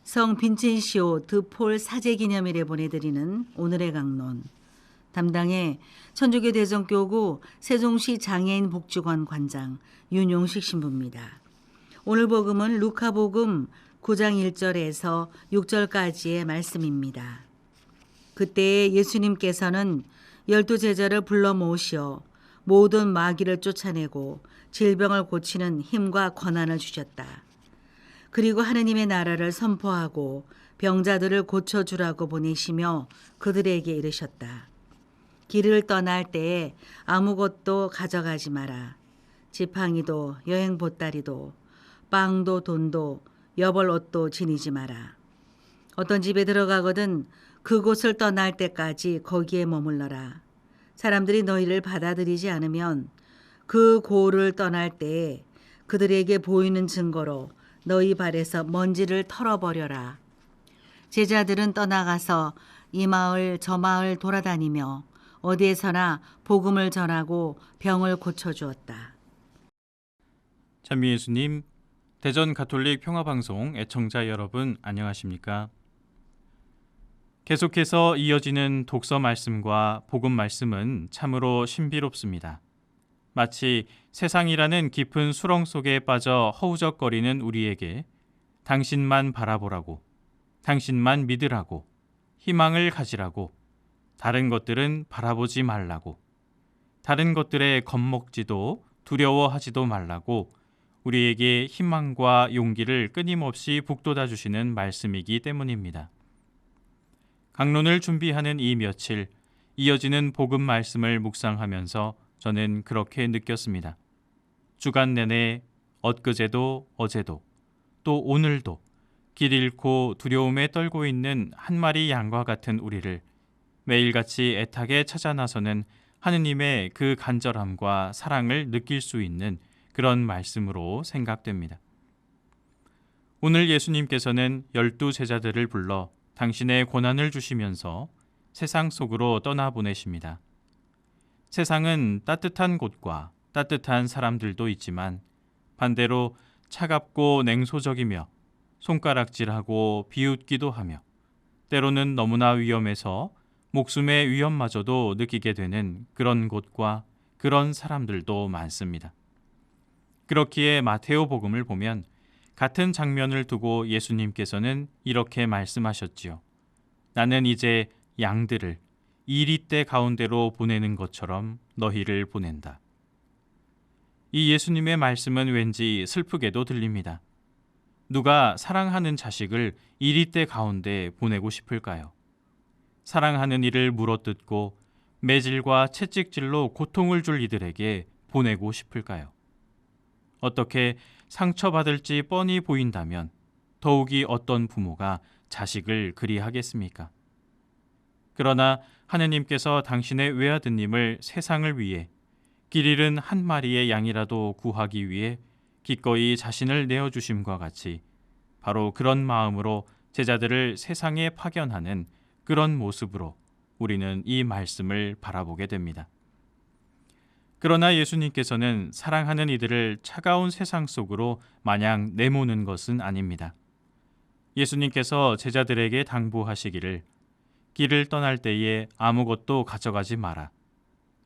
성 빈첸시오 드폴 사제기념일에 보내드리는 오늘의 강론. 담당의 천주교 대전교구 세종시 장애인 복지관 관장 윤용식 신부입니다. 오늘 복음은 루카복음 9장 1절에서 6절까지의 말씀입니다. 그때 예수님께서는 12제자를 불러 모으시어 모든 마귀를 쫓아내고 질병을 고치는 힘과 권한을 주셨다. 그리고 하느님의 나라를 선포하고 병자들을 고쳐주라고 보내시며 그들에게 이르셨다. 길을 떠날 때에 아무것도 가져가지 마라. 지팡이도 여행 보따리도 빵도 돈도 여벌 옷도 지니지 마라. 어떤 집에 들어가거든 그곳을 떠날 때까지 거기에 머물러라. 사람들이 너희를 받아들이지 않으면 그 고을을 떠날 때에 그들에게 보이는 증거로 너희 발에서 먼지를 털어버려라. 제자들은 떠나가서 이 마을 저 마을 돌아다니며 어디에서나 복음을 전하고 병을 고쳐주었다. 찬미 예수님, 대전 가톨릭 평화방송 애청자 여러분 안녕하십니까? 계속해서 이어지는 독서 말씀과 복음 말씀은 참으로 신비롭습니다. 마치 세상이라는 깊은 수렁 속에 빠져 허우적거리는 우리에게 당신만 바라보라고, 당신만 믿으라고, 희망을 가지라고, 다른 것들은 바라보지 말라고, 다른 것들에 겁먹지도 두려워하지도 말라고 우리에게 희망과 용기를 끊임없이 북돋아 주시는 말씀이기 때문입니다. 강론을 준비하는 이 며칠, 이어지는 복음 말씀을 묵상하면서 저는 그렇게 느꼈습니다. 주간 내내 엊그제도 어제도 또 오늘도 길 잃고 두려움에 떨고 있는 한 마리 양과 같은 우리를 매일같이 애타게 찾아 나서는 하느님의 그 간절함과 사랑을 느낄 수 있는 그런 말씀으로 생각됩니다. 오늘 예수님께서는 12제자들을 불러 당신의 고난을 주시면서 세상 속으로 떠나보내십니다. 세상은 따뜻한 곳과 따뜻한 사람들도 있지만 반대로 차갑고 냉소적이며 손가락질하고 비웃기도 하며 때로는 너무나 위험해서 목숨의 위험마저도 느끼게 되는 그런 곳과 그런 사람들도 많습니다. 그렇기에 마테오 복음을 보면 같은 장면을 두고 예수님께서는 이렇게 말씀하셨지요. 나는 이제 양들을 이리떼 가운데로 보내는 것처럼 너희를 보낸다. 이 예수님의 말씀은 왠지 슬프게도 들립니다. 누가 사랑하는 자식을 이리떼 가운데 보내고 싶을까요? 사랑하는 이를 물어뜯고 매질과 채찍질로 고통을 줄 이들에게 보내고 싶을까요? 어떻게 상처받을지 뻔히 보인다면 더욱이 어떤 부모가 자식을 그리하겠습니까? 그러나 하느님께서 당신의 외아드님을 세상을 위해 길 잃은 한 마리의 양이라도 구하기 위해 기꺼이 자신을 내어주심과 같이 바로 그런 마음으로 제자들을 세상에 파견하는 그런 모습으로 우리는 이 말씀을 바라보게 됩니다. 그러나 예수님께서는 사랑하는 이들을 차가운 세상 속으로 마냥 내모는 것은 아닙니다. 예수님께서 제자들에게 당부하시기를 길을 떠날 때에 아무것도 가져가지 마라.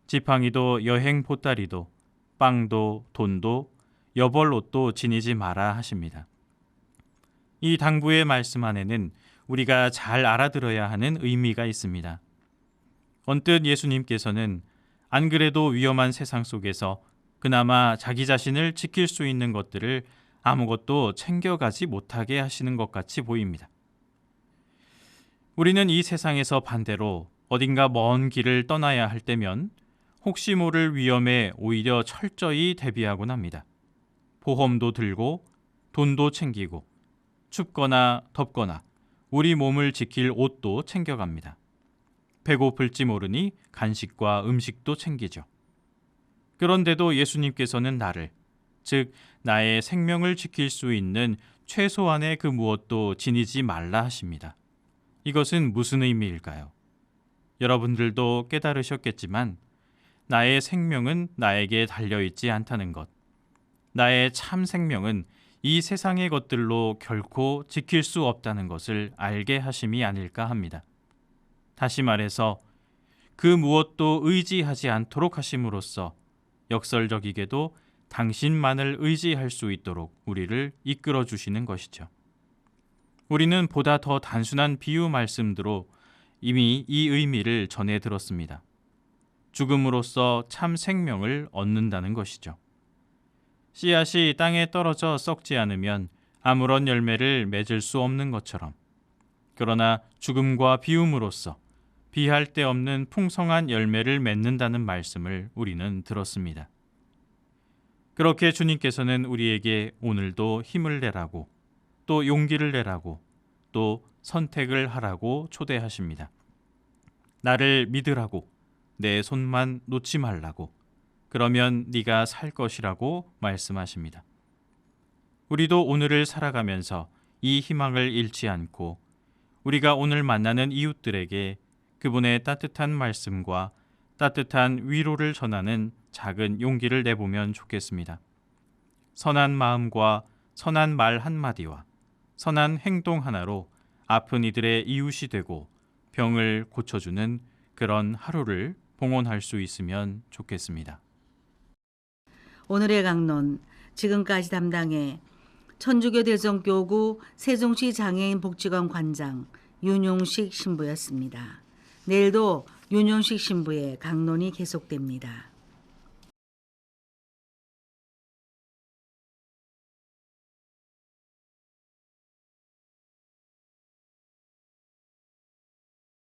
지팡이도 여행 보따리도 빵도 돈도 여벌 옷도 지니지 마라 하십니다. 이 당부의 말씀 안에는 우리가 잘 알아들어야 하는 의미가 있습니다. 언뜻 예수님께서는 안 그래도 위험한 세상 속에서 그나마 자기 자신을 지킬 수 있는 것들을 아무것도 챙겨가지 못하게 하시는 것 같이 보입니다. 우리는 이 세상에서 반대로 어딘가 먼 길을 떠나야 할 때면 혹시 모를 위험에 오히려 철저히 대비하곤 합니다. 보험도 들고 돈도 챙기고 춥거나 덥거나 우리 몸을 지킬 옷도 챙겨갑니다. 배고플지 모르니 간식과 음식도 챙기죠. 그런데도 예수님께서는 나를, 즉 나의 생명을 지킬 수 있는 최소한의 그 무엇도 지니지 말라 하십니다. 이것은 무슨 의미일까요? 여러분들도 깨달으셨겠지만 나의 생명은 나에게 달려있지 않다는 것, 나의 참 생명은 이 세상의 것들로 결코 지킬 수 없다는 것을 알게 하심이 아닐까 합니다. 다시 말해서 그 무엇도 의지하지 않도록 하심으로써 역설적이게도 당신만을 의지할 수 있도록 우리를 이끌어 주시는 것이죠. 우리는 보다 더 단순한 비유 말씀들로 이미 이 의미를 전해 들었습니다. 죽음으로써 참 생명을 얻는다는 것이죠. 씨앗이 땅에 떨어져 썩지 않으면 아무런 열매를 맺을 수 없는 것처럼, 그러나 죽음과 비움으로써 비할 데 없는 풍성한 열매를 맺는다는 말씀을 우리는 들었습니다. 그렇게 주님께서는 우리에게 오늘도 힘을 내라고, 또 용기를 내라고, 또 선택을 하라고 초대하십니다. 나를 믿으라고, 내 손만 놓지 말라고, 그러면 네가 살 것이라고 말씀하십니다. 우리도 오늘을 살아가면서 이 희망을 잃지 않고 우리가 오늘 만나는 이웃들에게 그분의 따뜻한 말씀과 따뜻한 위로를 전하는 작은 용기를 내보면 좋겠습니다. 선한 마음과 선한 말 한마디와 선한 행동 하나로 아픈 이들의 이웃이 되고 병을 고쳐주는 그런 하루를 봉헌할 수 있으면 좋겠습니다. 오늘의 강론, 지금까지 담당해 천주교 대성교구 세종시 장애인 복지관 관장 윤용식 신부였습니다. 내일도 윤용식 신부의 강론이 계속됩니다.